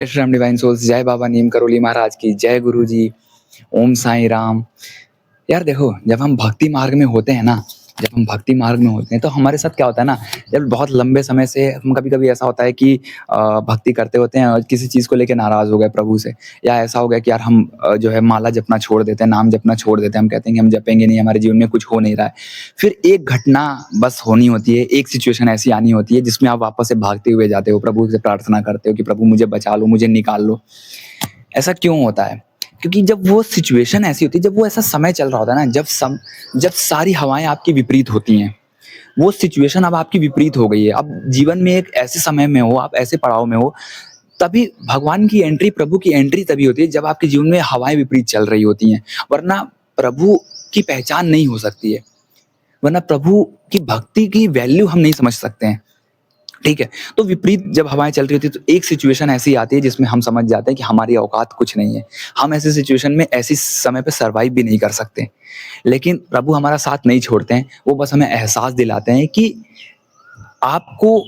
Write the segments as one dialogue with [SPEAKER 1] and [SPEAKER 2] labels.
[SPEAKER 1] जय Shri Ram divine souls, जय बाबा नीम करोली महाराज की, जय गुरु जी, ओम साईं राम। यार देखो, जब हम भक्ति मार्ग में होते हैं ना, जब हम भक्ति मार्ग में होते हैं तो हमारे साथ क्या होता है ना, जब बहुत लंबे समय से हम कभी-कभी ऐसा होता है कि भक्ति करते होते हैं और किसी चीज़ को लेके नाराज़ हो गए प्रभु से, या ऐसा हो गया कि यार हम जो है माला जपना छोड़ देते हैं, नाम जपना छोड़ देते हैं, हम कहते हैं कि हम जपेंगे नहीं, हमारे जीवन में कुछ हो नहीं रहा है। फिर एक घटना बस होनी होती है, एक सिचुएशन ऐसी आनी होती है जिसमें आप वापस से भागते हुए जाते हो, प्रभु से प्रार्थना करते हो कि प्रभु मुझे बचा लो, मुझे निकाल लो। ऐसा क्यों होता है? क्योंकि जब वो सिचुएशन ऐसी होती है, जब वो ऐसा समय चल रहा होता है ना, जब सारी हवाएँ आपकी विपरीत होती हैं, वो सिचुएशन अब आपकी विपरीत हो गई है। अब जीवन में एक ऐसे समय में हो, आप ऐसे पड़ाव में हो, तभी भगवान की एंट्री, प्रभु की एंट्री तभी होती है जब आपके जीवन में हवाएँ विपरीत चल रही होती हैं। वरना प्रभु की पहचान नहीं हो सकती है, वरना प्रभु की भक्ति की वैल्यू हम नहीं समझ सकते हैं। ठीक है? तो विपरीत जब हवाएँ चल रही होती है तो एक सिचुएशन ऐसी आती है जिसमें हम समझ जाते हैं कि हमारी औकात कुछ नहीं है। हम ऐसी सिचुएशन में ऐसी समय पे सर्वाइव भी नहीं कर सकते। लेकिन प्रभु हमारा साथ नहीं छोड़ते हैं, वो बस हमें एहसास दिलाते हैं कि आपको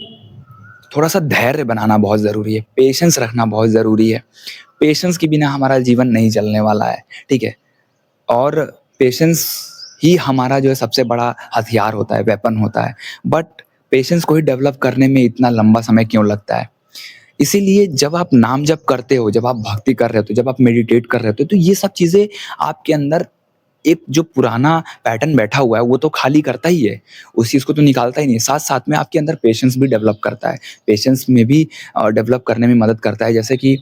[SPEAKER 1] थोड़ा-सा धैर्य बनाना बहुत ज़रूरी है, पेशेंस रखना बहुत ज़रूरी है। पेशेंस के बिना हमारा जीवन नहीं चलने वाला है, ठीक है? और पेशेंस ही हमारा जो है सबसे बड़ा हथियार होता है, वेपन होता है। बट पेशेंस को ही डेवलप करने में इतना लंबा समय क्यों लगता है? इसीलिए जब आप नाम जप करते हो, जब आप भक्ति कर रहे होते हो, जब आप मेडिटेट कर रहे होते हो, तो ये सब चीज़ें आपके अंदर एक जो पुराना पैटर्न बैठा हुआ है, वो तो खाली करता ही है, उस चीज़ को तो निकालता ही नहीं है। साथ-साथ में आपके अंदर पेशेंस भी डेवलप करता है। पेशेंस में भी डेवलप करने में मदद करता है। जैसे कि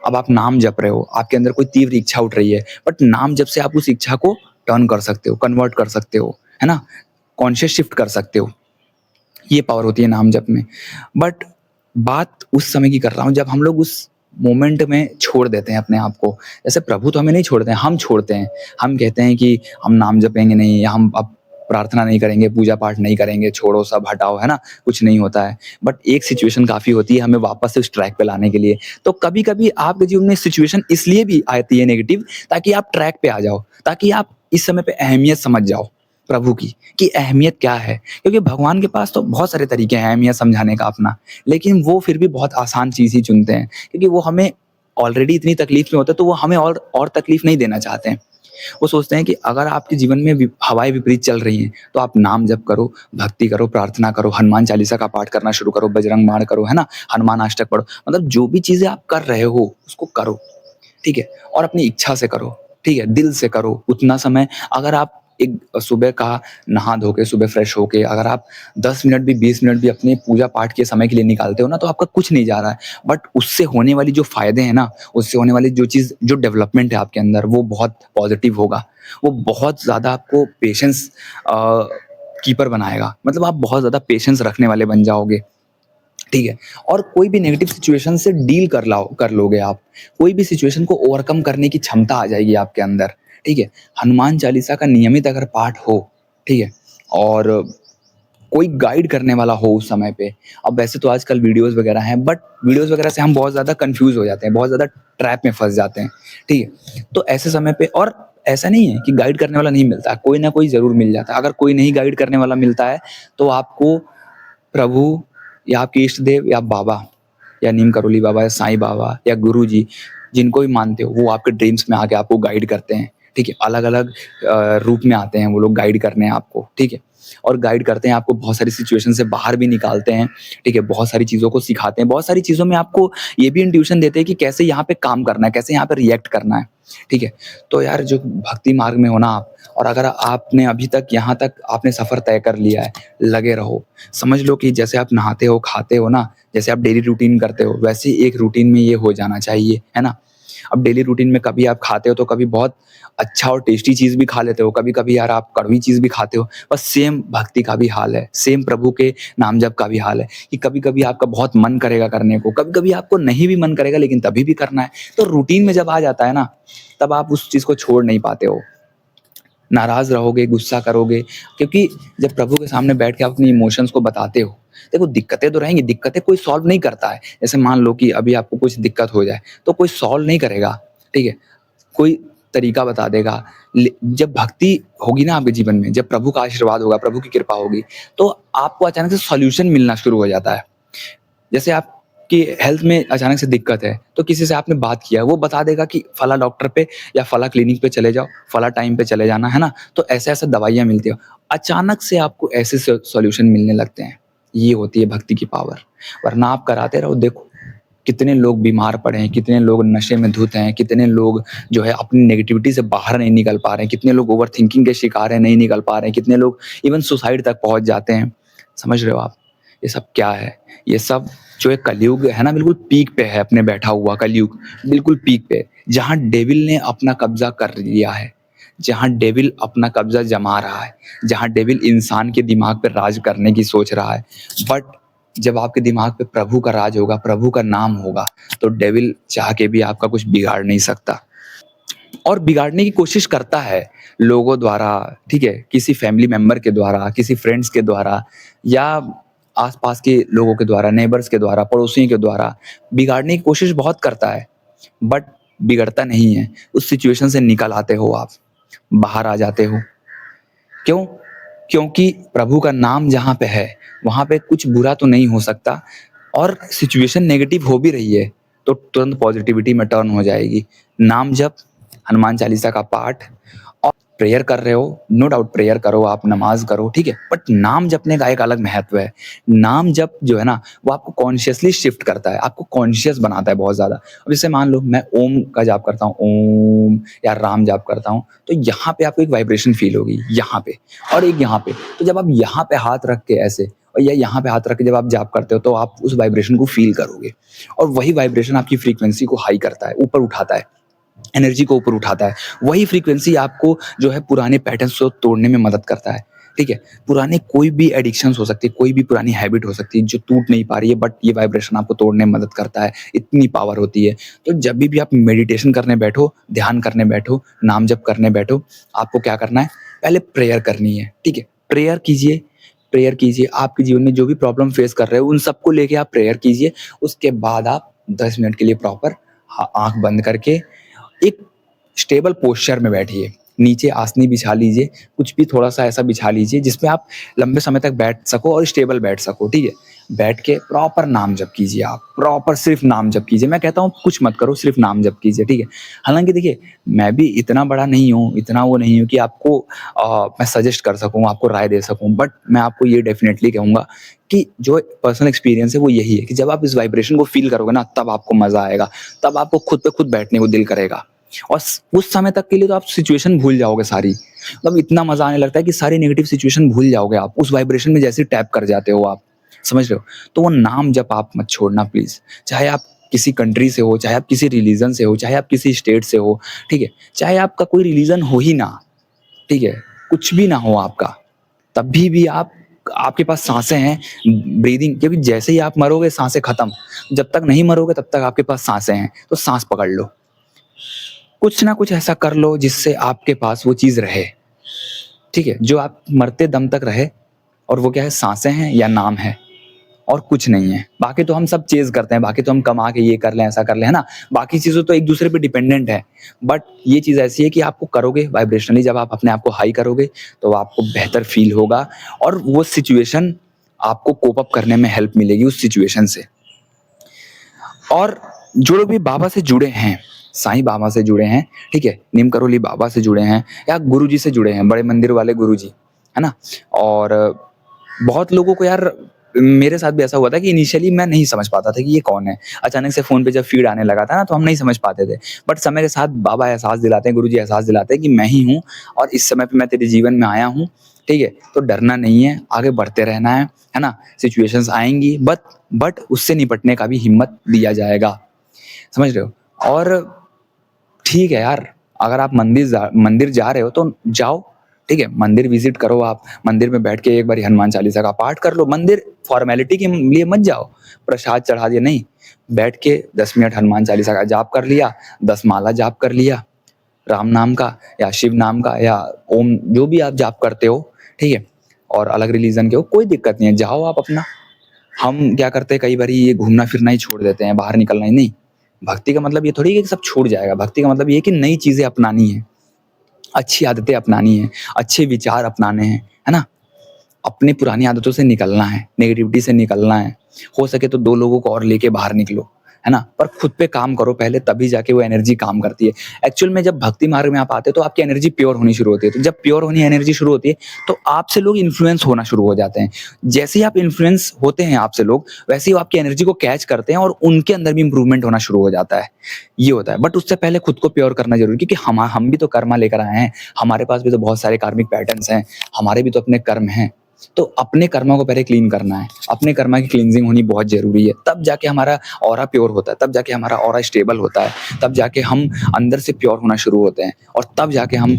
[SPEAKER 1] अब आप नाम जप रहे हो, आपके अंदर कोई तीव्र इच्छा उठ रही है, बट नाम जप से आप उस इच्छा को टर्न कर सकते हो, कन्वर्ट कर सकते हो, है ना? कॉन्शियस शिफ्ट कर सकते हो। ये पावर होती है नाम जप में। बट बात उस समय की कर रहा हूँ जब हम लोग उस मोमेंट में छोड़ देते हैं अपने आप को। जैसे प्रभु तो हमें नहीं छोड़ते हैं, हम छोड़ते हैं। हम कहते हैं कि हम नाम जपेंगे नहीं, या हम अब प्रार्थना नहीं करेंगे, पूजा पाठ नहीं करेंगे, छोड़ो सब हटाओ, है ना? कुछ नहीं होता है। बट एक सिचुएशन काफ़ी होती है हमें वापस से उस ट्रैक पे लाने के लिए। तो कभी-कभी आपके जीवन में सिचुएशन इसलिए भी आती है नेगेटिव, ताकि आप ट्रैक पे आ जाओ, ताकि आप इस समय पे अहमियत समझ जाओ प्रभु की, कि अहमियत क्या है। क्योंकि भगवान के पास तो बहुत सारे तरीके हैं अहमियत समझाने का अपना, लेकिन वो फिर भी बहुत आसान चीज़ ही चुनते हैं, क्योंकि वो हमें ऑलरेडी इतनी तकलीफ में होते हैं, तो वो हमें और तकलीफ नहीं देना चाहते हैं। वो सोचते हैं कि अगर आपके जीवन में हवाएं विपरीत चल रही हैं, तो आप नाम जप करो, भक्ति करो, प्रार्थना करो, हनुमान चालीसा का पाठ करना शुरू करो, बजरंग बाण करो, है ना? हनुमान अष्टक पढ़ो, मतलब जो भी चीज़ें आप कर रहे हो उसको करो, ठीक है? और अपनी इच्छा से करो, ठीक है? दिल से करो। उतना समय अगर आप एक सुबह का नहा धो के, सुबह फ्रेश होके अगर आप 10 मिनट भी, 20 मिनट भी अपने पूजा पाठ के समय के लिए निकालते हो ना, तो आपका कुछ नहीं जा रहा है। बट उससे होने वाली जो फ़ायदे हैं ना, उससे होने वाली जो चीज़, जो डेवलपमेंट है आपके अंदर, वो बहुत पॉज़िटिव होगा। वो बहुत ज़्यादा आपको पेशेंस अ, कीपर बनाएगा। मतलब आप बहुत ज़्यादा पेशेंस रखने वाले बन जाओगे। ठीक है? और कोई भी नेगेटिव सिचुएशन से डील कर लोगे आप। कोई भी सिचुएशन को ओवरकम करने की क्षमता आ जाएगी आपके अंदर, ठीक है? हनुमान चालीसा का नियमित अगर पाठ हो, ठीक है? और कोई गाइड करने वाला हो उस समय पे। अब वैसे तो आजकल वीडियोज़ वगैरह हैं, बट वीडियोज़ वगैरह से हम बहुत ज़्यादा कन्फ्यूज़ हो जाते हैं, बहुत ज़्यादा ट्रैप में फँस जाते हैं, ठीक है? तो ऐसे समय पे, और ऐसा नहीं है कि गाइड करने वाला नहीं मिलता, कोई ना कोई ज़रूर मिल जाता है। अगर कोई नहीं गाइड करने वाला मिलता है, तो आपको प्रभु, या आपके इष्ट देव, या बाबा, या नीम करोली बाबा, या साईं बाबा, या गुरु जी, जिनको भी मानते हो, वो आपके ड्रीम्स में आके आपको गाइड करते हैं, ठीक है? अलग-अलग रूप में आते हैं वो लोग गाइड करने आपको, ठीक है? और गाइड करते हैं आपको, बहुत सारी सिचुएशन से बाहर भी निकालते हैं, ठीक है? बहुत सारी चीज़ों को सिखाते हैं, बहुत सारी चीज़ों में आपको ये भी इंट्यूशन देते हैं कि कैसे यहाँ पे काम करना है, कैसे यहाँ पे रिएक्ट करना है, ठीक है? तो यार, जो भक्ति मार्ग में हो ना आप, और अगर आपने अभी तक यहाँ तक आपने सफ़र तय कर लिया है, लगे रहो। समझ लो कि जैसे आप नहाते हो, खाते हो ना, जैसे आप डेली रूटीन करते हो, वैसे ही एक रूटीन में ये हो जाना चाहिए, है ना? अब डेली रूटीन में कभी आप खाते हो तो कभी बहुत अच्छा और टेस्टी चीज़ भी खा लेते हो, कभी-कभी यार आप कड़वी चीज़ भी खाते हो। बस सेम भक्ति का भी हाल है, सेम प्रभु के नाम जप का भी हाल है, कि कभी-कभी आपका बहुत मन करेगा करने को, कभी-कभी आपको नहीं भी मन करेगा, लेकिन तभी भी करना है। तो रूटीन में जब आ जाता है ना, तब आप उस चीज़ को छोड़ नहीं पाते हो। नाराज़ रहोगे, गुस्सा करोगे, क्योंकि जब प्रभु के सामने बैठ के आप अपनी इमोशंस को बताते हो, देखो दिक्कतें तो रहेंगी, दिक्कतें कोई सॉल्व नहीं करता है। जैसे मान लो कि अभी आपको कुछ दिक्कत हो जाए, तो कोई सॉल्व नहीं करेगा, ठीक है? कोई तरीका बता देगा। जब भक्ति होगी ना आपके जीवन में, जब प्रभु का आशीर्वाद होगा, प्रभु की कृपा होगी, तो आपको अचानक से सॉल्यूशन मिलना शुरू हो जाता है। जैसे आपके आपकी हेल्थ में अचानक से दिक्कत है, तो किसी से आपने बात किया, वो बता देगा कि फला डॉक्टर पे या फला क्लिनिक पे चले जाओ, फला टाइम पे चले जाना, है ना? तो ऐसे-ऐसे दवाइयाँ मिलती हैं। अचानक से आपको ऐसे सॉल्यूशन मिलने लगते हैं। ये होती है भक्ति की पावर। वरना आप कराते रहो, देखो कितने लोग बीमार पड़े हैं, कितने लोग नशे में धुत हैं, कितने लोग जो है अपनी नेगेटिविटी से बाहर नहीं निकल पा रहे हैं, कितने लोग ओवरथिंकिंग के शिकार हैं, नहीं निकल पा रहे हैं, कितने लोग इवन सुसाइड तक पहुँच जाते हैं। समझ रहे हो आप? ये सब क्या है? ये सब जो एक कलयुग है ना, बिल्कुल पीक पे है अपने बैठा हुआ कलयुग, बिल्कुल पीक पे, जहाँ डेविल ने अपना कब्ज़ा कर लिया है, जहाँ डेविल अपना कब्ज़ा जमा रहा है, जहाँ डेविल इंसान के दिमाग पे राज करने की सोच रहा है। बट जब आपके दिमाग पे प्रभु का राज होगा, प्रभु का नाम होगा, तो डेविल चाह के भी आपका कुछ बिगाड़ नहीं सकता। और बिगाड़ने की कोशिश करता है लोगों द्वारा, ठीक है? किसी फैमिली मेंबर के द्वारा, किसी फ्रेंड्स के द्वारा या आस-पास के लोगों के द्वारा, नेबर्स के द्वारा, पड़ोसियों के द्वारा बिगाड़ने की कोशिश बहुत करता है, बट बिगड़ता नहीं है। उस सिचुएशन से निकल आते हो आप, बाहर आ जाते हो। क्यों? क्योंकि प्रभु का नाम जहाँ पे है, वहाँ पे कुछ बुरा तो नहीं हो सकता और सिचुएशन नेगेटिव हो भी रही है, तो तुरंत पॉजिटिविटी में टर्न हो जाएगी। नाम जप, हनुमान चालीसा का पाठ और प्रेयर कर रहे हो, नो डाउट प्रेयर करो आप, नमाज़ करो, ठीक है? बट नाम जपने का एक अलग महत्व है। नाम जप जो है ना, वो आपको कॉन्शियसली शिफ्ट करता है, आपको कॉन्शियस बनाता है बहुत ज़्यादा। अब जैसे मान लो मैं ओम का जाप करता हूँ, ओम या राम जाप करता हूँ, तो यहाँ पे आपको एक वाइब्रेशन फ़ील होगी, यहाँ पे और एक यहाँ पे। तो जब आप यहाँ पे हाथ रख के ऐसे और या यहाँ पे हाथ रख के जब आप जाप करते हो, तो आप उस वाइब्रेशन को फ़ील करोगे और वही वाइब्रेशन आपकी फ्रीक्वेंसी को हाई करता है, ऊपर उठाता है। एनर्जी को ऊपर उठाता है। वही फ्रीक्वेंसी आपको जो है पुराने पैटर्न्स को तोड़ने में मदद करता है, ठीक है? पुराने कोई भी एडिक्शंस हो सकती है, कोई भी पुरानी हैबिट हो सकती है जो टूट नहीं पा रही है, बट ये वाइब्रेशन आपको तोड़ने में मदद करता है, इतनी पावर होती है। तो जब भी आप मेडिटेशन करने बैठो, ध्यान करने बैठो, नाम जप करने बैठो, आपको क्या करना है? पहले प्रेयर करनी है, ठीक है? प्रेयर कीजिए, आपके जीवन में जो भी प्रॉब्लम फेस कर रहे हो, उन सबको लेके आप प्रेयर कीजिए। उसके बाद आप 10 मिनट के लिए प्रॉपर आँख बंद करके एक स्टेबल पोस्चर में बैठिए, नीचे आसनी बिछा लीजिए, कुछ भी थोड़ा-सा ऐसा बिछा लीजिए जिसमें आप लंबे समय तक बैठ सको और स्टेबल बैठ सको, ठीक है? बैठ के प्रॉपर नाम जप कीजिए आप, प्रॉपर सिर्फ़ नाम जप कीजिए। मैं कहता हूँ कुछ मत करो, सिर्फ़ नाम जप कीजिए, ठीक है? हालाँकि देखिए, मैं भी इतना बड़ा नहीं हूँ, इतना वो नहीं हूँ कि आपको मैं सजेस्ट कर सकूँ, आपको राय दे सकूँ, बट मैं आपको ये डेफ़िनेटली कहूँगा कि जो पर्सनल एक्सपीरियंस है वो यही है कि जब आप इस वाइब्रेशन को फ़ील करोगे ना, तब आपको मज़ा आएगा, तब आपको खुद पे खुद बैठने को दिल करेगा। और उस समय तक के लिए तो आप सिचुएशन भूल जाओगे सारी, मतलब इतना मजा आने लगता है कि सारी नेगेटिव सिचुएशन भूल जाओगे आप, उस वाइब्रेशन में जैसे टैप कर जाते हो आप, समझ रहे हो? तो वो नाम जप आप मत छोड़ना प्लीज, चाहे आप किसी कंट्री से हो, चाहे आप किसी रिलीजन से हो, चाहे आप किसी स्टेट से हो, ठीक है? चाहे आपका कोई रिलीजन हो ही ना, ठीक है? कुछ भी ना हो आपका, तब भी आप, आपके पास सांसें हैं, ब्रीदिंग, क्योंकि जैसे ही आप मरोगे सांसें खत्म, जब तक नहीं मरोगे तब तक आपके पास सांसें हैं, तो सांस पकड़ लो, कुछ ना कुछ ऐसा कर लो जिससे आपके पास वो चीज़ रहे, ठीक है? जो आप मरते दम तक रहे, और वो क्या है? साँसें हैं या नाम है, और कुछ नहीं है। बाकी तो हम सब चेज़ करते हैं, बाकी तो हम कमा के ये कर लें, ऐसा कर लें, है ना? बाकी चीज़ें तो एक-दूसरे पे डिपेंडेंट है। बट ये चीज़ ऐसी है कि आपको करोगे वाइब्रेशनली, जब आप अपने आप को हाई करोगे, तो आपको बेहतर फ़ील होगा और वो सिचुएशन आपको कोप अप करने में हेल्प मिलेगी उस सिचुएशन से। और जो लोग भी बाबा से जुड़े हैं, साईं बाबा से जुड़े हैं, ठीक है? नीम करोली बाबा से जुड़े हैं या गुरुजी से जुड़े हैं, बड़े मंदिर वाले गुरुजी, है ना? और बहुत लोगों को यार, मेरे साथ भी ऐसा हुआ था कि इनिशियली मैं नहीं समझ पाता था कि ये कौन है? अचानक से फ़ोन पे जब फ़ीड आने लगा था ना, तो हम नहीं समझ पाते थे। बट समय के साथ बाबा एहसास दिलाते हैं, गुरुजी एहसास दिलाते हैं कि मैं ही हूँ और इस समय पे मैं तेरे जीवन में आया हूँ, ठीक है? तो डरना नहीं है, आगे बढ़ते रहना है ना? सिचुएशंस आएँगी, बट उससे निपटने का भी हिम्मत दिया जाएगा, समझ रहे हो? और ठीक है यार, अगर आप मंदिर जा रहे हो तो जाओ, ठीक है? मंदिर विज़िट करो आप, मंदिर में बैठ के एक बारी हनुमान चालीसा का पाठ कर लो, मंदिर फ़ॉर्मेलिटी के लिए मत जाओ, प्रसाद चढ़ा दिया नहीं, बैठ के 10 मिनट हनुमान चालीसा का जाप कर लिया, 10 माला जाप कर लिया, राम नाम का या शिव नाम का या ओम, जो भी आप जाप करते हो, ठीक है? और अलग रिलीजन के हो, कोई दिक्कत नहीं है, जाओ आप अपना। हम क्या करते हैं कई बारी, ये घूमना-फिरना ही छोड़ देते हैं, बाहर निकलना ही नहीं। भक्ति का मतलब ये थोड़ी है कि सब छूट जाएगा, भक्ति का मतलब ये है कि नई चीज़ें अपनानी है, अच्छी आदतें अपनानी है, अच्छे विचार अपनाने हैं, है ना? अपनी पुरानी आदतों से निकलना है, नेगेटिविटी से निकलना है। हो सके तो 2 लोगों को और लेके बाहर निकलो, है ना? पर खुद पे काम करो पहले, तभी जाके वो एनर्जी काम करती है। एक्चुअल में जब भक्ति मार्ग में आप आते हो तो आपकी एनर्जी प्योर होनी शुरू होती है। तो जब प्योर होनी एनर्जी शुरू होती है, तो आपसे लोग इन्फ्लुएंस होना शुरू हो जाते हैं। जैसे ही आप इन्फ्लुएंस होते हैं आपसे लोग, वैसे ही वो आपकी एनर्जी को कैच करते हैं और उनके अंदर भी इम्प्रूवमेंट होना शुरू हो जाता है। ये होता है। बट उससे पहले खुद को प्योर करना ज़रूरी है, क्योंकि हम भी तो कर्मा लेकर आए हैं। हमारे पास भी तो बहुत सारे कार्मिक पैटर्न्स हैं, हमारे भी तो अपने कर्म हैं। तो अपने कर्मों को पहले क्लीन करना है, अपने कर्मा की क्लींजिंग होनी बहुत ज़रूरी है। तब जाके हमारा ऑरा प्योर होता है, तब जाके हमारा ऑरा स्टेबल होता है, तब जाके हम अंदर से प्योर होना शुरू होते हैं और तब जाके हम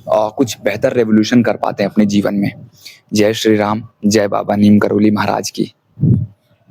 [SPEAKER 1] कुछ बेहतर रेवोल्यूशन कर पाते हैं अपने जीवन में। जय श्री राम, जय बाबा नीम करोली महाराज की।